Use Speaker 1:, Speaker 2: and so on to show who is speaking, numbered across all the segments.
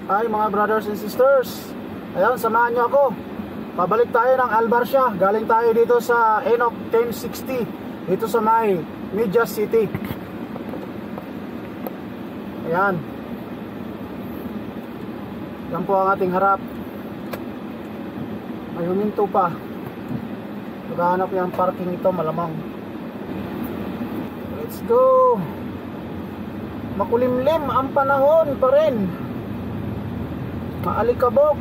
Speaker 1: Ay mga brothers and sisters, ayan, samahan nyo ako. Pabalik tayo ng Albarcia. Galing tayo dito sa Enoch 1060, dito sa may Media City. Ayan, yan po ang ating harap. May huminto pa. Maghahanap yung parking ito malamang. Let's go. Makulimlim ang panahon pa rin. Maalikabok.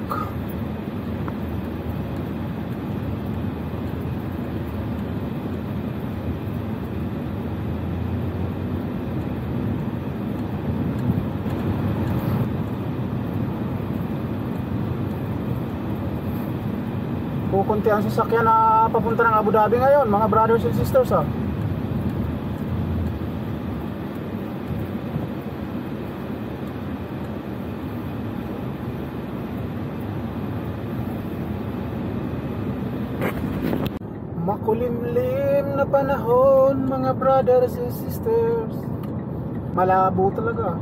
Speaker 1: Kukunti ang sasakyan na papunta ng Abu Dhabi ngayon, mga brothers and sisters, ha. Makulimlim na panahon, mga brothers and sisters. Malabo talaga.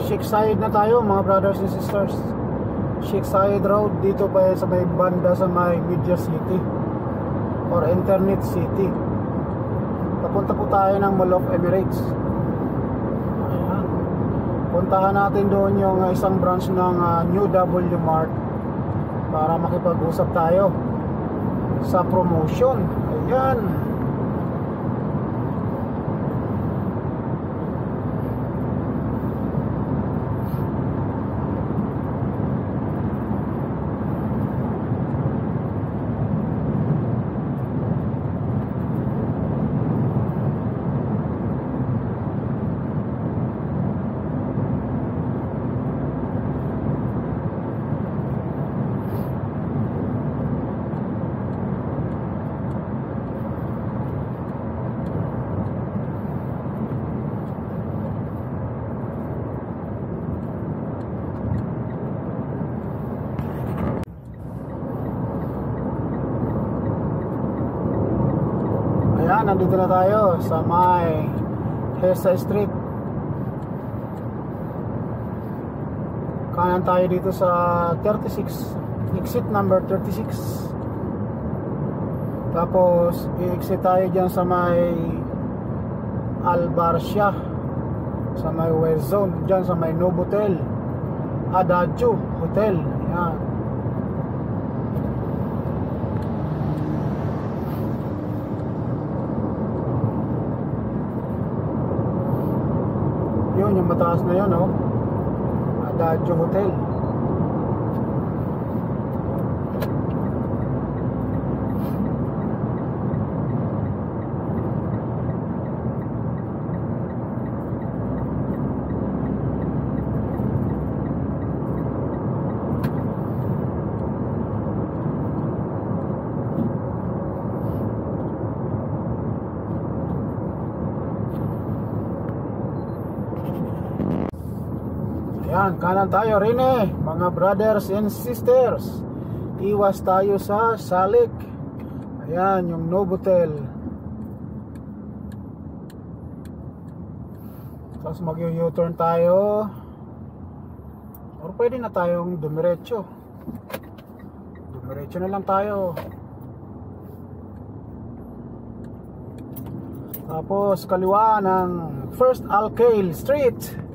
Speaker 1: Sheikh Zayed na tayo, mga brothers and sisters. Sheikh Zayed Road, dito pa sa may banda sa may Media City or Internet City. Papunta po tayo ng Mall of Emirates. Ayan. Puntahan natin doon yung isang branch ng New W Mart para makipag-usap tayo sa promotion. Ayan. Nandito na tayo sa may Hesa Street. Kanan tayo dito sa 36, exit number 36. Tapos i-exit tayo dyan sa may Albarcia, sa may West Zone, dyan sa may Novotel Adagio Hotel. Yan. Yun, yung mataas na yun, oh. Adagio Hotel. Yan, kanan tayo rin mga brothers and sisters. Iwas tayo sa Salik. Ayan, yung Novotel. Tapos mag-u-turn tayo. Or pwede na tayong dumiretso. Dumiretso na lang tayo. Tapos kaliwa ng First Alkale Street.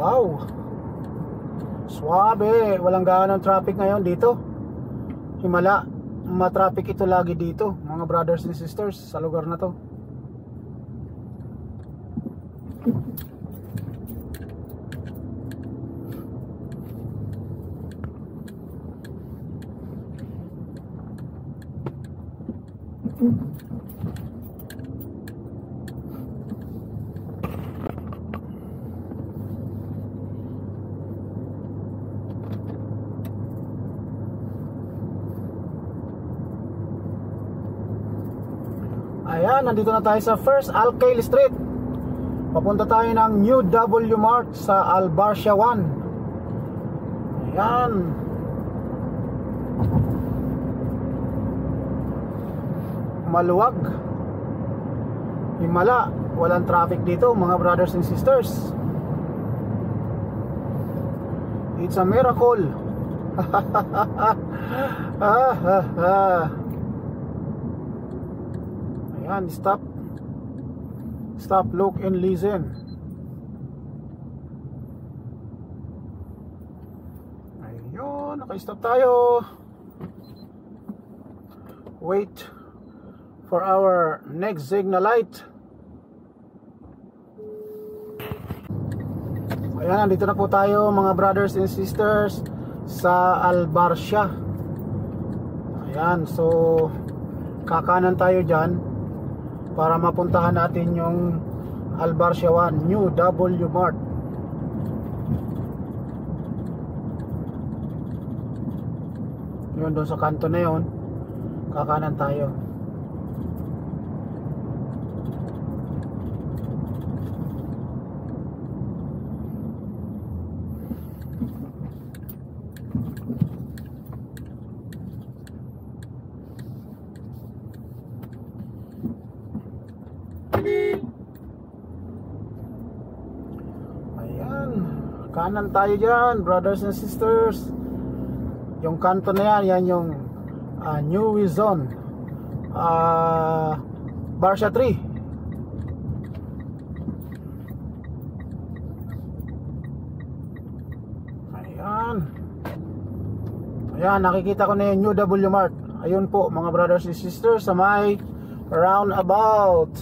Speaker 1: Wow, suabe, walang gaano traffic ngayon dito. Himala, matraffic ito lagi dito, mga brothers and sisters, sa lugar na to. Ayan, nandito na tayo sa First Alkyl Street. Papunta tayo ng New W Mart sa Albarcia 1. Ayan. Maluwag, himala, walang traffic dito, mga brothers and sisters. It's a miracle. Ayan, stop, look and listen. Ayun, naka-stop tayo. Wait for our next signal light. Ayan, nandito na po tayo, mga brothers and sisters, sa Albarcia. Ayan, so kakanan tayo dyan para mapuntahan natin yung Albarcia 1 New W Mart. Yun, doon sa kanto na yun, kakanan tayo. Ayan, kanan tayo dyan, brothers and sisters. Yung kanto na yan, yan yung New Zone, Barcia 3. Ayan, ayan, nakikita ko na yung New W Mart. Ayun po, mga brothers and sisters, sa may roundabout.